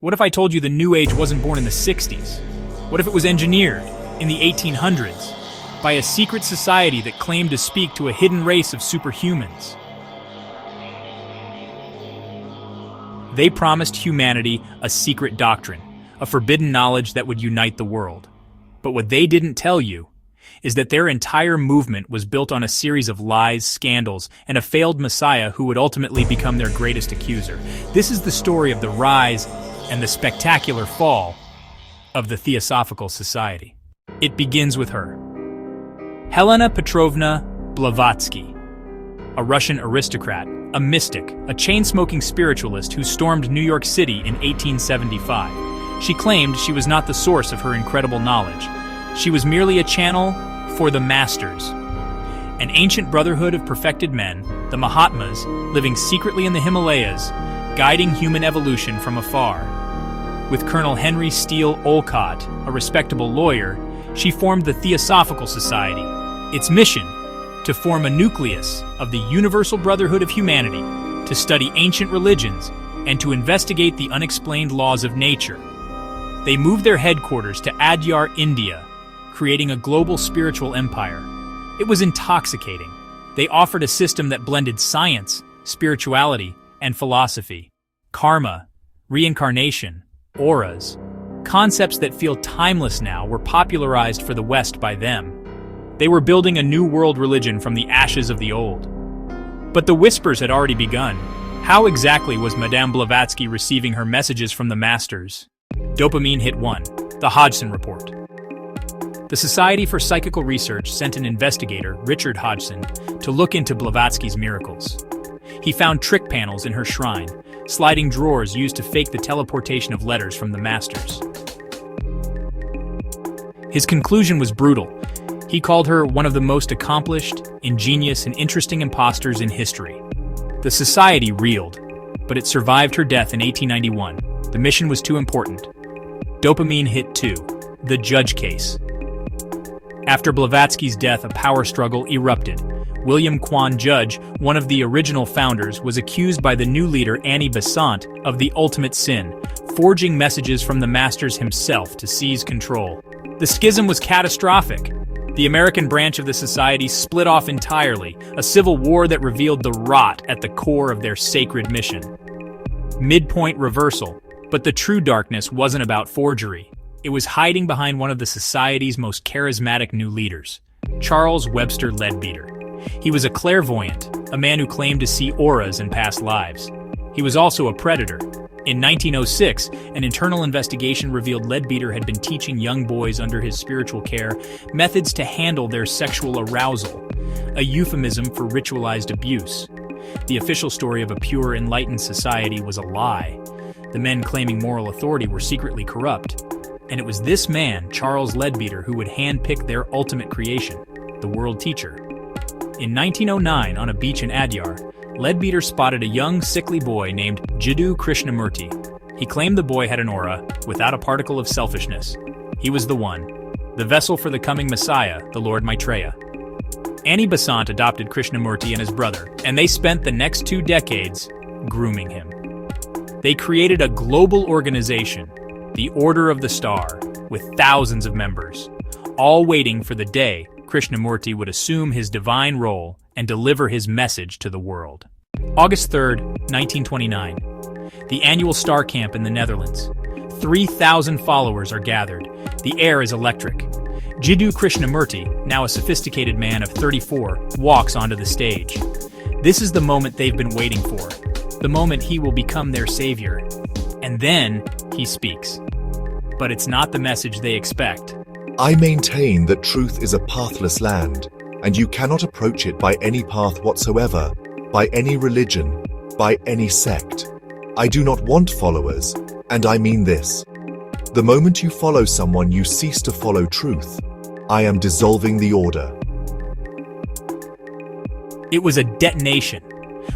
What if I told you the New Age wasn't born in the 60s? What if it was engineered in the 1800s by a secret society that claimed to speak to a hidden race of superhumans? They promised humanity a secret doctrine, a forbidden knowledge that would unite the world. But what they didn't tell you is that their entire movement was built on a series of lies, scandals, and a failed messiah who would ultimately become their greatest accuser. This is the story of the rise and the spectacular fall of the Theosophical Society. It begins with her. Helena Petrovna Blavatsky, a Russian aristocrat, a mystic, a chain-smoking spiritualist who stormed New York City in 1875. She claimed she was not the source of her incredible knowledge. She was merely a channel for the masters, an ancient brotherhood of perfected men, the Mahatmas, living secretly in the Himalayas, guiding human evolution from afar. With Colonel Henry Steele Olcott, a respectable lawyer, she formed the Theosophical Society. Its mission, to form a nucleus of the universal brotherhood of humanity, to study ancient religions, and to investigate the unexplained laws of nature. They moved their headquarters to Adyar, India, creating a global spiritual empire. It was intoxicating. They offered a system that blended science, spirituality, and philosophy. Karma, reincarnation, auras, concepts that feel timeless now were popularized for the West by them. They were building a new world religion from the ashes of the old. But the whispers had already begun. How exactly was Madame Blavatsky receiving her messages from the masters? Dopamine hit 1. The Hodgson Report. The Society for Psychical Research sent an investigator, Richard Hodgson, to look into Blavatsky's miracles. He found trick panels in her shrine, sliding drawers used to fake the teleportation of letters from the masters. His conclusion was brutal. He called her one of the most accomplished, ingenious, and interesting imposters in history. The society reeled, but it survived her death in 1891. The mission was too important. Dopamine hit 2. The Judge Case. After Blavatsky's death, a power struggle erupted. William Quan Judge, one of the original founders, was accused by the new leader Annie Besant of the ultimate sin, forging messages from the masters himself to seize control. The schism was catastrophic. The American branch of the society split off entirely, a civil war that revealed the rot at the core of their sacred mission. Midpoint reversal, but the true darkness wasn't about forgery. It was hiding behind one of the society's most charismatic new leaders, Charles Webster Leadbeater. He was a clairvoyant, a man who claimed to see auras in past lives. He was also a predator. In 1906, an internal investigation revealed Leadbeater had been teaching young boys under his spiritual care methods to handle their sexual arousal, a euphemism for ritualized abuse. The official story of a pure, enlightened society was a lie. The men claiming moral authority were secretly corrupt. And it was this man, Charles Leadbeater, who would handpick their ultimate creation, the world teacher. In 1909, on a beach in Adyar, Leadbeater spotted a young, sickly boy named Jiddu Krishnamurti. He claimed the boy had an aura, without a particle of selfishness. He was the one, the vessel for the coming Messiah, the Lord Maitreya. Annie Besant adopted Krishnamurti and his brother, and they spent the next 2 decades grooming him. They created a global organization, the Order of the Star, with thousands of members, all waiting for the day Krishnamurti would assume his divine role and deliver his message to the world. August 3, 1929. The annual Star Camp in the Netherlands. 3,000 followers are gathered. The air is electric. Jiddu Krishnamurti, now a sophisticated man of 34, walks onto the stage. This is the moment they've been waiting for. The moment he will become their savior. And then he speaks. But it's not the message they expect. I maintain that truth is a pathless land, and you cannot approach it by any path whatsoever, by any religion, by any sect. I do not want followers, and I mean this. The moment you follow someone, you cease to follow truth. I am dissolving the order. It was a detonation.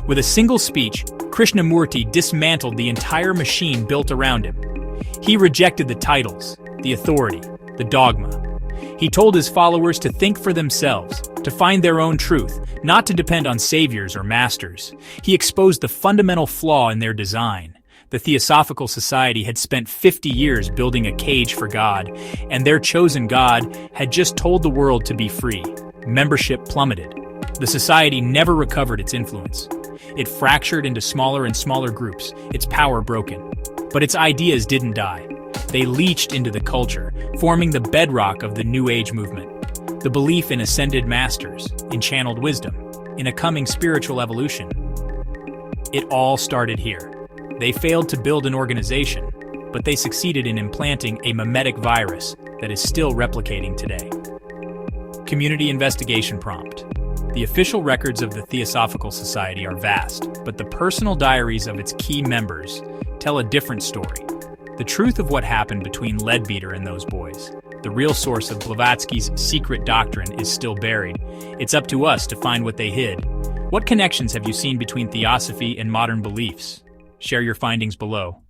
With a single speech, Krishnamurti dismantled the entire machine built around him. He rejected the titles, the authority, the dogma. He told his followers to think for themselves, to find their own truth, not to depend on saviors or masters. He exposed the fundamental flaw in their design. The Theosophical Society had spent 50 years building a cage for God, and their chosen God had just told the world to be free. Membership plummeted. The society never recovered its influence. It fractured into smaller and smaller groups, its power broken. But its ideas didn't die. They leached into the culture, forming the bedrock of the New Age movement. The belief in ascended masters, in channeled wisdom, in a coming spiritual evolution. It all started here. They failed to build an organization, but they succeeded in implanting a mimetic virus that is still replicating today. Community investigation prompt. The official records of the Theosophical Society are vast, but the personal diaries of its key members tell a different story. The truth of what happened between Leadbeater and those boys, the real source of Blavatsky's secret doctrine, is still buried. It's up to us to find what they hid. What connections have you seen between theosophy and modern beliefs? Share your findings below.